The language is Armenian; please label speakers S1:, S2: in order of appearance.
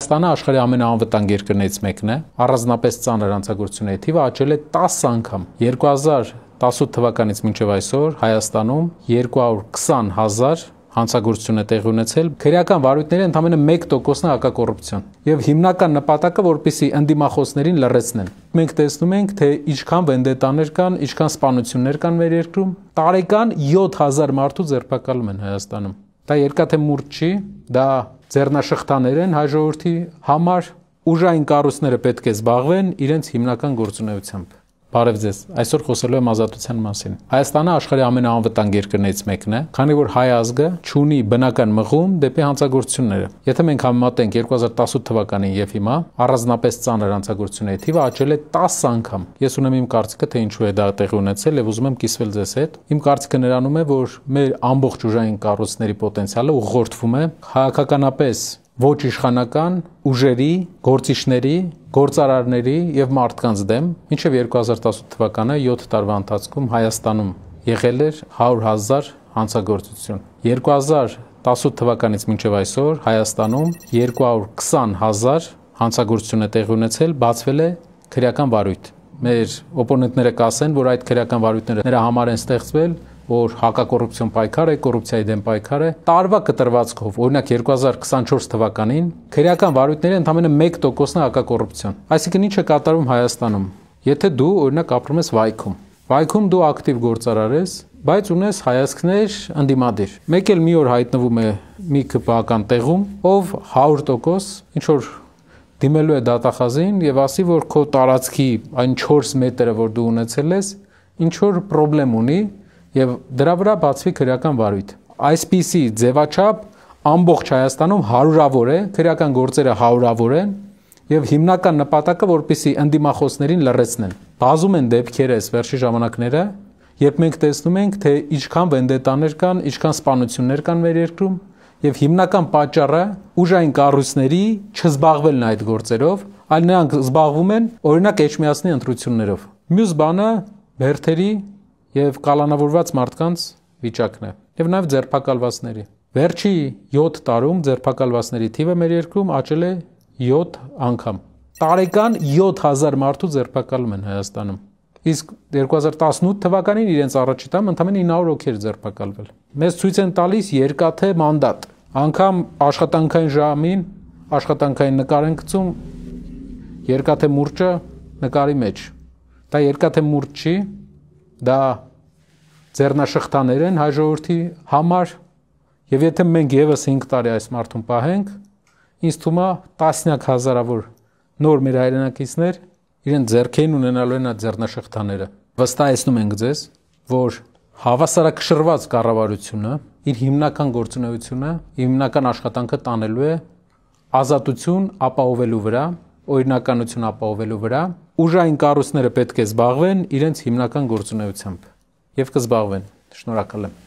S1: Հայաստանը աշխարհի ամենաանվտանգ երկրներից մեկն է, առանձնապես ծանր հանցագործությունների թիվը աճել է 10 անգամ։ 2018 թվականից մինչև այսօր Հայաստանում 220,000 հանցագործություն է տեղի ունեցել, քրեական վարույթների ընդամենը 1%-ն է հակակոռուպցիոն։ Եվ հիմնական նպատակը, որպեսզի ընդդիմախոսներին լռեցնեն։ Մենք տեսնում ենք, թե ինչքան վենդետաներ կան, ինչքան սպանություններ կան մեր երկրում։ Տարեկան 7000 մարդու ձերբակալում են Հայաստանում։ Դա երկաթե մուրճ չի, դա ձեռնաշղթաներ են հայ ժողովրդի համար, ուժային կառույցները պետք է զբաղվեն իրենց հիմնական գործունեությամբ։ Բարև ձեզ, այսօր խոսելու եմ ազատության մասին։ Հայաստանը աշխարհի ամենաանվտանգ երկրներից մեկն է, քանի որ հայ ազգը չունի բնական մղում դեպի հանցագործությունները։ Եթե մենք համեմատենք 2018 թվականին եւ հիմա, առանձնապես ծանր հանցագործությունների թիվը աճել է 10 անգամ։ Ես ունեմ իմ կարծիքը, թե ինչու է դա տեղի ունեցել եւ ուզում եմ կիսվել ձեզ հետ։ Իմ կարծիքը նրանում է, որ մեր ամբողջ ուժային կառույցների պոտենցիալը ուղղորդվում է քաղաքականապես ոչ իշխանական ուժերի, գործիչների, գործարարների եւ մարդկանց դեմ, մինչեւ 2018 թվականը 7 տարվա ընթացքում Հայաստանում եղել էր 100,000 հանցագործություն։ 2018 թվականից մինչեւ այսօր Հայաստանում 220,000 հանցագործություն է տեղի ունեցել, բացվել է քրեական վարույթ։ Մեր օպոնենտները կասեն, որ այդ քրեական վարույթները նրա համար են ստեղծվել, որ հակակոռուպցիոն պայքար է, կոռուպցիայի դեմ պայքար է։ Տարվա կտրվածքով, օրինակ 2024 թվականին քրեական վարույթների ընդամենը 1%-ն է հակակոռուպցիոն։ Այսինքն ինչ է կատարվում Հայաստանում։ Եթե դու օրինակ ապրում ես Վայքում դու ակտիվ գործարար ես, բայց ունես հայացքներ ընդդիմադիր։ Մեկ էլ մի օր հայտնվում է մի քպական տեղում, ով 100% ինչ որ դիմելու է դատախազին եւ ասի, որ քո տարածքի այն 4 մետրը, որ դու ունեցել ես, ինչ որ խնդրեմ ունի եւ դրա վրա բացվի քրեական վարույթ։ Այսպիսի ձևաչափ ամբողջ Հայաստանում հարյուրավոր է, քրեական գործերը հարյուրավոր են եւ հիմնական նպատակը, որպեսզի ընդդիմախոսներին լռեցնեն։ Բազում են դեպքեր այս վերջի ժամանակները, երբ մենք տեսնում ենք, թե ինչքան վենդետաներ կան, ինչքան սպանություններ կան մեր երկրում եւ հիմնական պատճառը ուժային կառույցների չզբաղվելն այդ գործերով, այլ նրանք զբաղվում են օրինակ Էջմիածնի ընտրություններով։ Մյուս բանը բերթերի եւ կալանավորված մարդկանց վիճակն է եւ նաեւ ձերբակալվածների։ Վերջի 7 տարում ձերբակալվածների թիվը մեր երկրում աճել է 7 անգամ։ Տարեկան 7000 մարդու ձերբակալում են Հայաստանում։ Իսկ 2018 թվականին իրենց առաջի տամ ընդամենը 900 հոգի էր ձերբակալվել։ Մեզ ցույց են տալիս երկաթե մանդատ։ Անգամ աշխատանքային ժամին աշխատանքային նկար են գցում երկաթե մուրճը նկարի մեջ։ Դա երկաթե մուրճ չի, դա ձեռնաշղթաներ են հայ ժողովրդի համար եւ եթե մենք եւս 5 տարի այս մարդուն պահենք, ինձ թվում է տասնյակ հազարավոր նոր մեր հայրենակիցներ իրեն ձեռքին ունենալու են այդ ձեռնաշղթաները։ Վստահեցնում ենք ձեզ, որ հավասարակշռված կառավարությունը իր հիմնական գործունեությունը, հիմնական աշխատանքը տանելու է ազատություն ապահովելու վրա, օրինականություն ապահովելու վրա, ուժային կառույցները պետք է զբաղվեն իրենց հիմնական գործունեությամբ եւ կզբաղվեն։ Շնորհակալ եմ։